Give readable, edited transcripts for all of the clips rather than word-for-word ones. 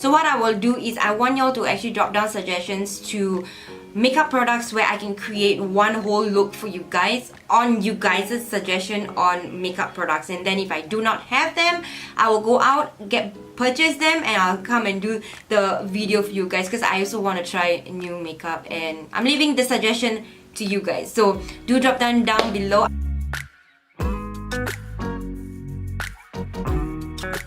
So what I will do is I want y'all to actually drop down suggestions to makeup products where I can create one whole look for you guys on you guys' suggestion on makeup products, and then if I do not have them, I will go out, purchase them, and I'll come and do the video for you guys, because I also want to try new makeup and I'm leaving the suggestion to you guys. So do drop down below.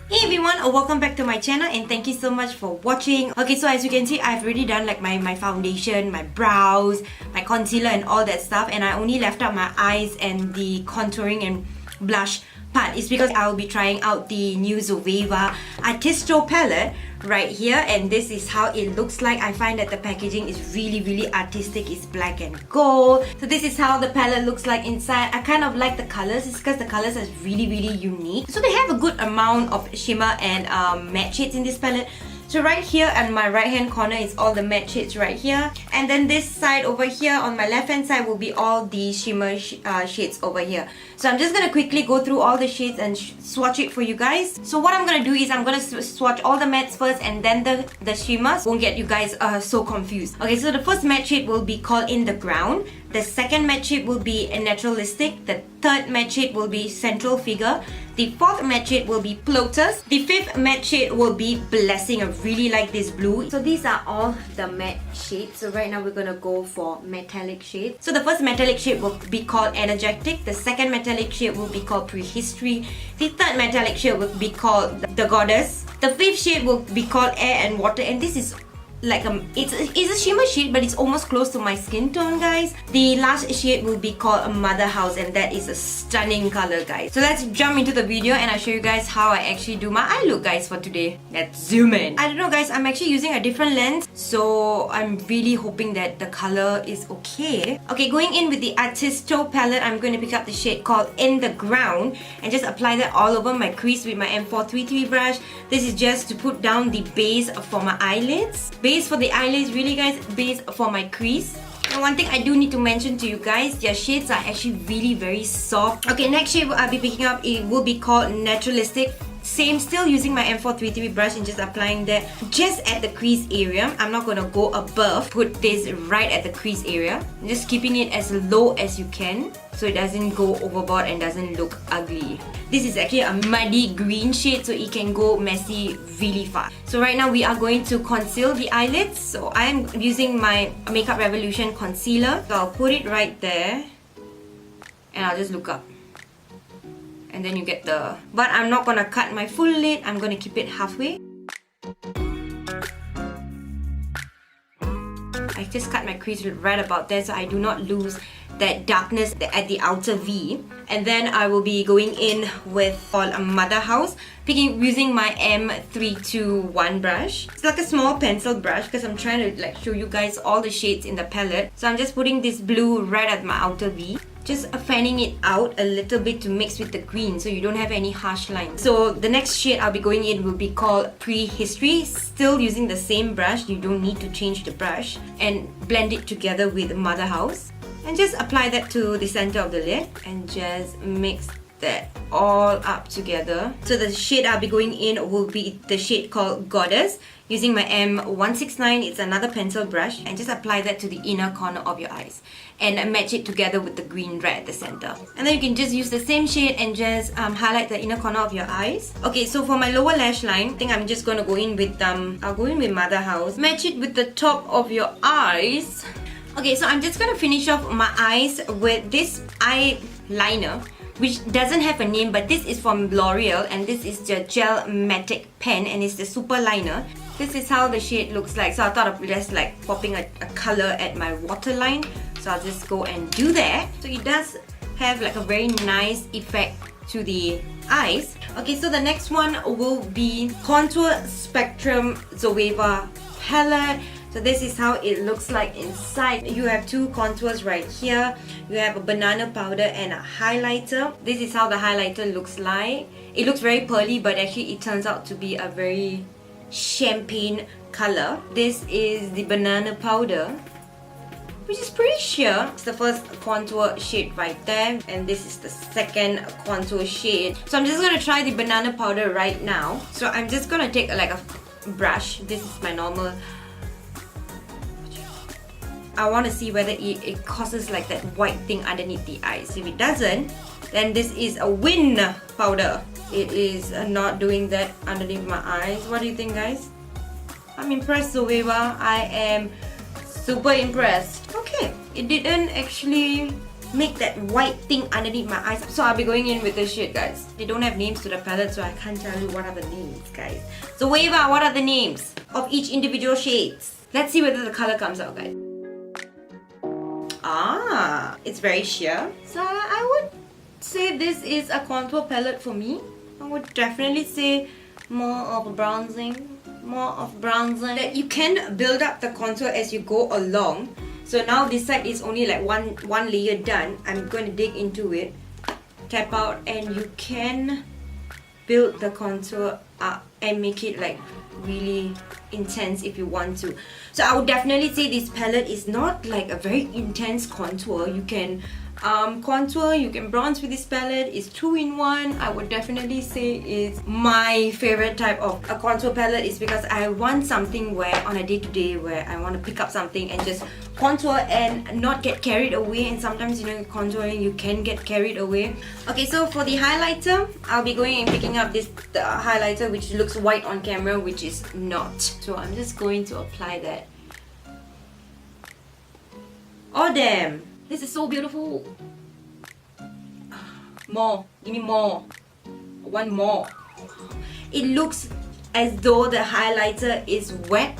Hey everyone, welcome back to my channel and thank you so much for watching. Okay, so as you can see, I've already done like my foundation, my brows, my concealer and all that stuff, and I only left out my eyes and the contouring and blush part. It's because I will be trying out the new Zoeva Aristo palette right here, and this is how it looks like. I find that the packaging is really artistic. It's black and gold. So this is how the palette looks like inside. I kind of like the colors. It's because the colors are really unique. So they have a good amount of shimmer and matte shades in this palette. So right here on my right hand corner is all the matte shades right here, and then this side over here on my left hand side will be all the shimmer shades over here. So I'm just gonna quickly go through all the shades and swatch it for you guys. So what I'm gonna do is I'm gonna swatch all the mattes first and then the shimmers. Won't get you guys so confused. Okay, so the first matte shade will be called In the Ground. The second matte shade will be Naturalistic. The third matte shade will be Central Figure. The fourth matte shade will be Plotus. The fifth matte shade will be Blessing. I really like this blue. So these are all the matte shades. So right now we're gonna go for metallic shades. So the first metallic shade will be called Energetic. The second metallic shade will be called Prehistory. The third metallic shade will be called The Goddess. The fifth shade will be called Air and Water, and this is like it's a shimmer shade, but it's almost close to my skin tone, guys. The last shade will be called a Mother House, and that is a stunning color, guys. So let's jump into the video and I'll show you guys how I actually do my eye look, guys, for today. Let's zoom in. I don't know, guys, I'm actually using a different lens, so I'm really hoping that the color is okay. Okay, going in with the Aristo palette, I'm going to pick up the shade called In the Ground and just apply that all over my crease with my M433 brush. This is just to put down the base for my eyelids. Base for the eyelids, really, guys, base for my crease. And one thing I do need to mention to you guys, their shades are actually really very soft. Okay, next shade I'll be picking up, it will be called Naturalistic. Same, still using my M433 brush and just applying that just at the crease area. I'm not going to go above. Put this right at the crease area. Just keeping it as low as you can so it doesn't go overboard and doesn't look ugly. This is actually a muddy green shade, so it can go messy really fast. So right now we are going to conceal the eyelids. So I am using my Makeup Revolution concealer. So I'll put it right there and I'll just look up. And then you get the... But I'm not gonna cut my full lid. I'm gonna keep it halfway. I just cut my crease right about there so I do not lose that darkness at the outer V. And then I will be going in with a Mother House, using my M321 brush. It's like a small pencil brush because I'm trying to like show you guys all the shades in the palette. So I'm just putting this blue right at my outer V. Just fanning it out a little bit to mix with the green so you don't have any harsh lines. So the next shade I'll be going in will be called Prehistory. Still using the same brush, you don't need to change the brush. And blend it together with Mother House. And just apply that to the center of the lid and just mix that all up together. So the shade I'll be going in will be the shade called Goddess. Using my M169, it's another pencil brush, and just apply that to the inner corner of your eyes and match it together with the green right at the center. And then you can just use the same shade and just highlight the inner corner of your eyes. Okay, so for my lower lash line, I think I'm just going to go in with I'll go in with Mother House. Match it with the top of your eyes. Okay, so I'm just going to finish off my eyes with this eyeliner, which doesn't have a name, but this is from L'Oreal, and this is the Gelmatic Pen, and it's the super liner. This is how the shade looks like. So I thought of just like popping a color at my waterline. So I'll just go and do that. So it does have like a very nice effect to the eyes. Okay, so the next one will be Contour Spectrum Zoeva palette. So this is how it looks like inside. You have two contours right here. You have a banana powder and a highlighter. This is how the highlighter looks like. It looks very pearly, but actually it turns out to be a very champagne color. This is the banana powder, which is pretty sheer. It's the first contour shade right there, and this is the second contour shade. So I'm just going to try the banana powder right now. So I'm just going to take like a brush. This is my normal. I want to see whether it causes like that white thing underneath the eyes. If it doesn't, then this is a win powder. It is not doing that underneath my eyes. What do you think, guys? I'm impressed, Zoeva. I am super impressed. Okay, it didn't actually make that white thing underneath my eyes. So I'll be going in with this shade, guys. They don't have names to the palette, so I can't tell you what are the names, guys. Zoeva, what are the names of each individual shades? Let's see whether the color comes out, guys. Ah, it's very sheer. So I would say this is a contour palette for me. I would definitely say more of bronzing. That you can build up the contour as you go along. So now this side is only like one layer done. I'm going to dig into it, tap out, and you can build the contour up and make it like really intense if you want to. So I would definitely say this palette is not like a very intense contour. You can contour, you can bronze with this palette. It's 2-in-1. I would definitely say it's my favorite type of a contour palette, is because I want something where on a day-to-day where I want to pick up something and just contour and not get carried away. And sometimes, you know, contouring you can get carried away. Okay, so for the highlighter, I'll be going and picking up this highlighter which looks white on camera, which is not. So I'm just going to apply that. Oh damn! This is so beautiful. More. Give me more. One more. It looks as though the highlighter is wet.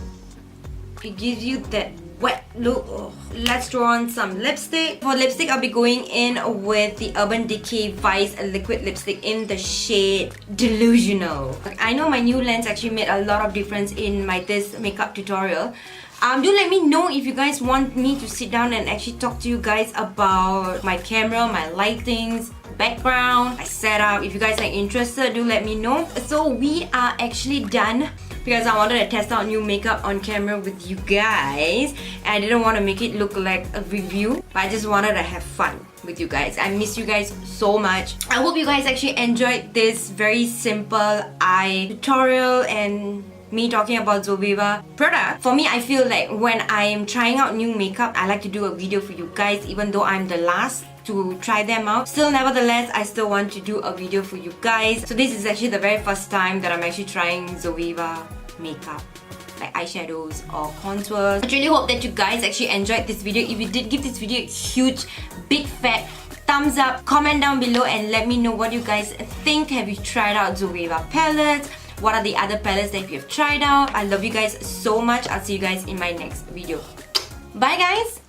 It gives you that wet look. Oh. Let's draw on some lipstick. For lipstick, I'll be going in with the Urban Decay Vice liquid lipstick in the shade Delusional. I know my new lens actually made a lot of difference in this makeup tutorial. Do let me know if you guys want me to sit down and actually talk to you guys about my camera, my lightings, background, my setup. If you guys are interested, do let me know. So we are actually done, because I wanted to test out new makeup on camera with you guys. And I didn't want to make it look like a review, but I just wanted to have fun with you guys. I miss you guys so much. I hope you guys actually enjoyed this very simple eye tutorial and me talking about Zoeva product. For me, I feel like when I am trying out new makeup, I like to do a video for you guys, even though I'm the last to try them out. Still, nevertheless, I still want to do a video for you guys. So this is actually the very first time that I'm actually trying Zoeva makeup, like eyeshadows or contours. I really hope that you guys actually enjoyed this video. If you did, give this video a huge, big fat thumbs up. Comment down below and let me know what you guys think. Have you tried out Zoeva palettes? What are the other palettes that you have tried out? I love you guys so much. I'll see you guys in my next video. Bye guys!